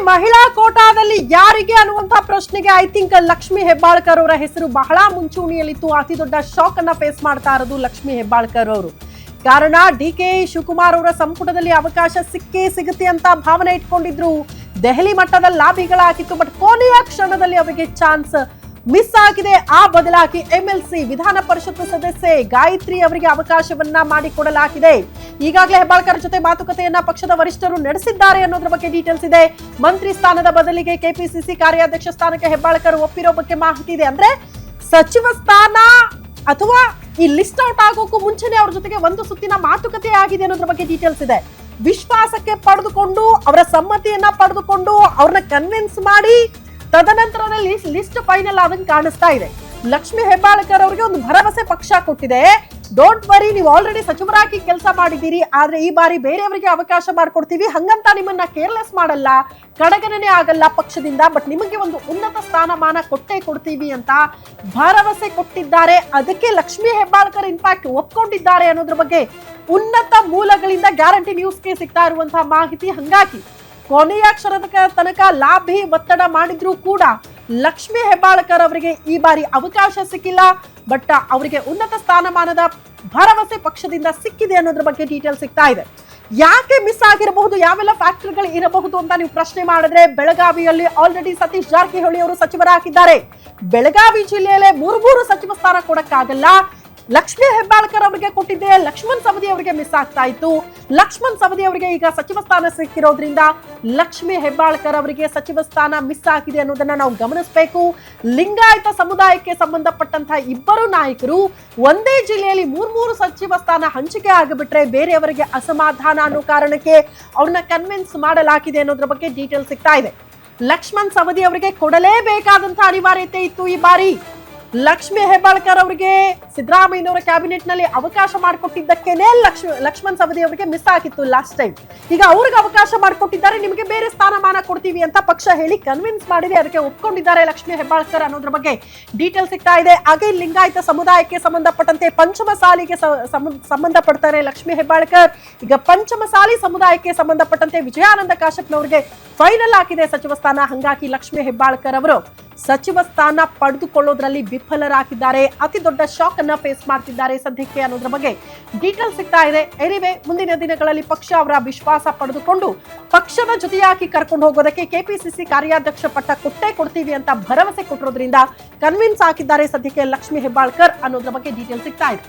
ಮಹಿಳಾ ಕೋಟಾದಲ್ಲಿ ಯಾರಿಗೆ ಅನ್ನುವಂತಹ ಪ್ರಶ್ನೆಗೆ ಐ ಥಿಂಕ್ ಲಕ್ಷ್ಮಿ ಹೆಬ್ಬಾಳ್ಕರ್ ಅವರ ಹೆಸರು ಬಹಳ ಮುಂಚೂಣಿಯಲ್ಲಿತ್ತು. ಅತಿ ದೊಡ್ಡ ಶಾಕ್ ಅನ್ನ ಫೇಸ್ ಮಾಡ್ತಾ ಇರೋದು ಲಕ್ಷ್ಮಿ ಹೆಬ್ಬಾಳ್ಕರ್ ಅವರು. ಕಾರಣ ಡಿಕೆ ಶಿವಕುಮಾರ್ ಅವರ ಸಂಪುಟದಲ್ಲಿ ಅವಕಾಶ ಸಿಕ್ಕೇ ಸಿಗುತ್ತೆ ಅಂತ ಭಾವನೆ ಇಟ್ಕೊಂಡಿದ್ರು. ದೆಹಲಿ ಮಟ್ಟದಲ್ಲಿ ಲಾಬಿಗಳಾಗಿತ್ತು. ಬಟ್ ಕೊನೆಯ ಕ್ಷಣದಲ್ಲಿ ಅವರಿಗೆ ಚಾನ್ಸ್ ಮಿಸ್ ಆಗಿದೆ. ಆ ಬದಲಾಗಿ MLC ವಿಧಾನ ಪರಿಷತ್ ಸದಸ್ಯೆ ಗಾಯತ್ರಿ ಅವರಿಗೆ ಅವಕಾಶವನ್ನ ಮಾಡಿಕೊಡಲಾಗಿದೆ. ಈಗಾಗಲೇ ಹೆಬ್ಬಾಳ್ಕರ್ ಜೊತೆ ಮಾತುಕತೆಯನ್ನ ಪಕ್ಷದ ವರಿಷ್ಠರು ನಡೆಸಿದ್ದಾರೆ ಅನ್ನೋದ್ರ ಬಗ್ಗೆ ಡೀಟೇಲ್ಸ್ ಇದೆ. ಮಂತ್ರಿ ಸ್ಥಾನದ ಬದಲಿಗೆ KPCC ಕಾರ್ಯಾಧ್ಯಕ್ಷ ಸ್ಥಾನಕ್ಕೆ ಹೆಬ್ಬಾಳ್ಕರ್ ಒಪ್ಪಿರೋ ಬಗ್ಗೆ ಮಾಹಿತಿ ಇದೆ. ಅಂದ್ರೆ ಸಚಿವ ಸ್ಥಾನ ಅಥವಾ ಈ ಲಿಸ್ಟ್ ಔಟ್ ಆಗೋಕ್ಕೂ ಮುಂಚೆನೆ ಅವ್ರ ಜೊತೆಗೆ ಒಂದು ಸುತ್ತಿನ ಮಾತುಕತೆ ಆಗಿದೆ ಅನ್ನೋದ್ರ ಬಗ್ಗೆ ಡೀಟೇಲ್ಸ್ ಇದೆ. ವಿಶ್ವಾಸಕ್ಕೆ ಪಡೆದುಕೊಂಡು ಅವರ ಸಮ್ಮತಿಯನ್ನ ಪಡೆದುಕೊಂಡು ಅವ್ರನ್ನ ಕನ್ವಿನ್ಸ್ ಮಾಡಿ ತದನಂತರದಲ್ಲಿ ಲಿಸ್ಟ್ ಫೈನಲ್ ಆದಂಗೆ ಕಾಣಿಸ್ತಾ ಇದೆ. ಲಕ್ಷ್ಮಿ ಹೆಬ್ಬಾಳ್ಕರ್ ಅವರಿಗೆ ಒಂದು ಭರವಸೆ ಪಕ್ಷ ಕೊಟ್ಟಿದೆ. ಡೋಂಟ್ ವರಿ, ನೀವು ಆಲ್ರೆಡಿ ಸಚಿವರಾಗಿ ಕೆಲಸ ಮಾಡಿದ್ದೀರಿ, ಆದ್ರೆ ಈ ಬಾರಿ ಬೇರೆಯವರಿಗೆ ಅವಕಾಶ ಮಾಡ್ಕೊಡ್ತೀವಿ, ಹಂಗಂತ ನಿಮ್ಮನ್ನ ಕೇರ್ಲೆಸ್ ಮಾಡಲ್ಲ, ಕಡೆಗಣನೆ ಆಗಲ್ಲ ಪಕ್ಷದಿಂದ, ಬಟ್ ನಿಮಗೆ ಒಂದು ಉನ್ನತ ಸ್ಥಾನಮಾನ ಕೊಟ್ಟೇ ಕೊಡ್ತೀವಿ ಅಂತ ಭರವಸೆ ಕೊಟ್ಟಿದ್ದಾರೆ. ಅದಕ್ಕೆ ಲಕ್ಷ್ಮಿ ಹೆಬ್ಬಾಳ್ಕರ್ ಇನ್ಫ್ಯಾಕ್ಟ್ ಒಪ್ಕೊಂಡಿದ್ದಾರೆ ಅನ್ನೋದ್ರ ಬಗ್ಗೆ ಉನ್ನತ ಮೂಲಗಳಿಂದ ಗ್ಯಾರಂಟಿ ನ್ಯೂಸ್ಗೆ ಸಿಗ್ತಾ ಇರುವಂತಹ ಮಾಹಿತಿ. ಹಂಗಾಗಿ ಕೊನೆಯ ಕ್ಷಣದ ತನಕ ಲಾಭಿ ಒತ್ತಡ ಮಾಡಿದ್ರೂ ಕೂಡ ಲಕ್ಷ್ಮಿ ಹೆಬ್ಬಾಳ್ಕರ್ ಅವರಿಗೆ ಈ ಬಾರಿ ಅವಕಾಶ ಸಿಕ್ಕಿಲ್ಲ. ಬಟ್ ಅವರಿಗೆ ಉನ್ನತ ಸ್ಥಾನಮಾನದ ಭರವಸೆ ಪಕ್ಷದಿಂದ ಸಿಕ್ಕಿದೆ ಅನ್ನೋದ್ರ ಬಗ್ಗೆ ಡೀಟೇಲ್ ಸಿಗ್ತಾ ಇದೆ. ಯಾಕೆ ಮಿಸ್ ಆಗಿರಬಹುದು, ಯಾವೆಲ್ಲ ಫ್ಯಾಕ್ಟರ್ಗಳು ಇರಬಹುದು ಅಂತ ನೀವು ಪ್ರಶ್ನೆ ಮಾಡಿದ್ರೆ, ಬೆಳಗಾವಿಯಲ್ಲಿ ಆಲ್ರೆಡಿ ಸತೀಶ್ ಜಾರಕಿಹೊಳಿ ಅವರು ಸಚಿವರಾಗಿದ್ದಾರೆ. ಬೆಳಗಾವಿ ಜಿಲ್ಲೆಯಲ್ಲೇ ಮೂರು ಸಚಿವ ಸ್ಥಾನ ಕೊಡಕ್ಕಾಗಲ್ಲ. ಲಕ್ಷ್ಮಿ ಹೆಬ್ಬಾಳ್ಕರ್ ಅವರಿಗೆ ಕೊಟ್ಟಿದ್ದೆ, ಲಕ್ಷ್ಮಣ್ ಸವದಿ ಅವರಿಗೆ ಮಿಸ್ ಆಗ್ತಾ ಇತ್ತು. ಲಕ್ಷ್ಮಣ್ ಸವದಿ ಅವರಿಗೆ ಈಗ ಸಚಿವ ಸ್ಥಾನ ಸಿಕ್ಕಿರೋದ್ರಿಂದ ಲಕ್ಷ್ಮಿ ಹೆಬ್ಬಾಳ್ಕರ್ ಅವರಿಗೆ ಸಚಿವ ಸ್ಥಾನ ಮಿಸ್ ಆಗಿದೆ ಅನ್ನೋದನ್ನ ನಾವು ಗಮನಿಸಬೇಕು. ಲಿಂಗಾಯತ ಸಮುದಾಯಕ್ಕೆ ಸಂಬಂಧಪಟ್ಟಂತಹ ಇಬ್ಬರು ನಾಯಕರು ಒಂದೇ ಜಿಲ್ಲೆಯಲ್ಲಿ ಮೂರು ಸಚಿವ ಸ್ಥಾನ ಹಂಚಿಕೆ ಆಗಿಬಿಟ್ರೆ ಬೇರೆಯವರಿಗೆ ಅಸಮಾಧಾನ ಅನ್ನೋ ಕಾರಣಕ್ಕೆ ಅವ್ರನ್ನ ಕನ್ವಿನ್ಸ್ ಮಾಡಲಾಗಿದೆ ಅನ್ನೋದ್ರ ಬಗ್ಗೆ ಡೀಟೇಲ್ ಸಿಗ್ತಾ ಇದೆ. ಲಕ್ಷ್ಮಣ್ ಸವದಿ ಅವರಿಗೆ ಕೊಡಲೇಬೇಕಾದಂತಹ ಅನಿವಾರ್ಯತೆ ಇತ್ತು ಈ ಬಾರಿ. ಲಕ್ಷ್ಮಿ ಹೆಬ್ಬಾಳ್ಕರ್ ಅವರಿಗೆ ಸಿದ್ದರಾಮಯ್ಯನವರ ಕ್ಯಾಬಿನೆಟ್ ನಲ್ಲಿ ಅವಕಾಶ ಮಾಡಿಕೊಟ್ಟಿದ್ದಕ್ಕೇನೆ ಲಕ್ಷ್ಮಣ್ ಸವದಿ ಅವರಿಗೆ ಮಿಸ್ ಆಗಿತ್ತು ಲಾಸ್ಟ್ ಟೈಮ್. ಈಗ ಅವ್ರಿಗೆ ಅವಕಾಶ ಮಾಡಿಕೊಟ್ಟಿದ್ದಾರೆ, ನಿಮಗೆ ಬೇರೆ ಸ್ಥಾನಮಾನ ಕೊಡ್ತೀವಿ ಅಂತ ಪಕ್ಷ ಹೇಳಿ ಕನ್ವಿನ್ಸ್ ಮಾಡಿದೆ. ಅದಕ್ಕೆ ಒಪ್ಕೊಂಡಿದ್ದಾರೆ ಲಕ್ಷ್ಮಿ ಹೆಬ್ಬಾಳ್ಕರ್ ಅನ್ನೋದ್ರ ಬಗ್ಗೆ ಡೀಟೇಲ್ ಸಿಗ್ತಾ ಇದೆ. ಹಾಗೆ ಲಿಂಗಾಯತ ಸಮುದಾಯಕ್ಕೆ ಸಂಬಂಧಪಟ್ಟಂತೆ ಪಂಚಮಸಾಲಿಗೆ ಸಂಬಂಧಪಡ್ತಾರೆ ಲಕ್ಷ್ಮಿ ಹೆಬ್ಬಾಳ್ಕರ್. ಈಗ ಪಂಚಮಸಾಲಿ ಸಮುದಾಯಕ್ಕೆ ಸಂಬಂಧಪಟ್ಟಂತೆ ವಿಜಯಾನಂದ ಕಾಶ್ಯಪ್ನವರಿಗೆ ಫೈನಲ್ ಆಗಿದೆ ಸಚಿವ ಸ್ಥಾನ. ಹಂಗಾಗಿ ಲಕ್ಷ್ಮಿ ಹೆಬ್ಬಾಳ್ಕರ್ ಅವರು ಸಚಿವ ಸ್ಥಾನ ಪಡೆದುಕೊಳ್ಳೋದ್ರಲ್ಲಿ ವಿಫಲರಾಗಿದ್ದಾರೆ. ಅತಿ ದೊಡ್ಡ ಶಾಕ್ ಅನ್ನ ಫೇಸ್ ಮಾಡ್ತಿದ್ದಾರೆ ಸದ್ಯಕ್ಕೆ ಅನ್ನೋದ್ರ ಬಗ್ಗೆ ಡೀಟೇಲ್ ಸಿಗ್ತಾ ಇದೆ. ಎನಿವೆ, ಮುಂದಿನ ದಿನಗಳಲ್ಲಿ ಪಕ್ಷ ಅವರ ವಿಶ್ವಾಸ ಪಡೆದುಕೊಂಡು ಪಕ್ಷದ ಜೊತೆಯಾಗಿ ಕರ್ಕೊಂಡು ಹೋಗೋದಕ್ಕೆ KPCC ಕಾರ್ಯಾಧ್ಯಕ್ಷ ಪಟ್ಟ ಕೊಟ್ಟೇ ಕೊಡ್ತೀವಿ ಅಂತ ಭರವಸೆ ಕೊಟ್ಟಿರೋದ್ರಿಂದ ಕನ್ವಿನ್ಸ್ ಆಗಿದ್ದಾರೆ ಸದ್ಯಕ್ಕೆ ಲಕ್ಷ್ಮಿ ಹೆಬ್ಬಾಳ್ಕರ್ ಅನ್ನೋದ್ರ ಬಗ್ಗೆ ಡೀಟೇಲ್ ಸಿಗ್ತಾ ಇದೆ.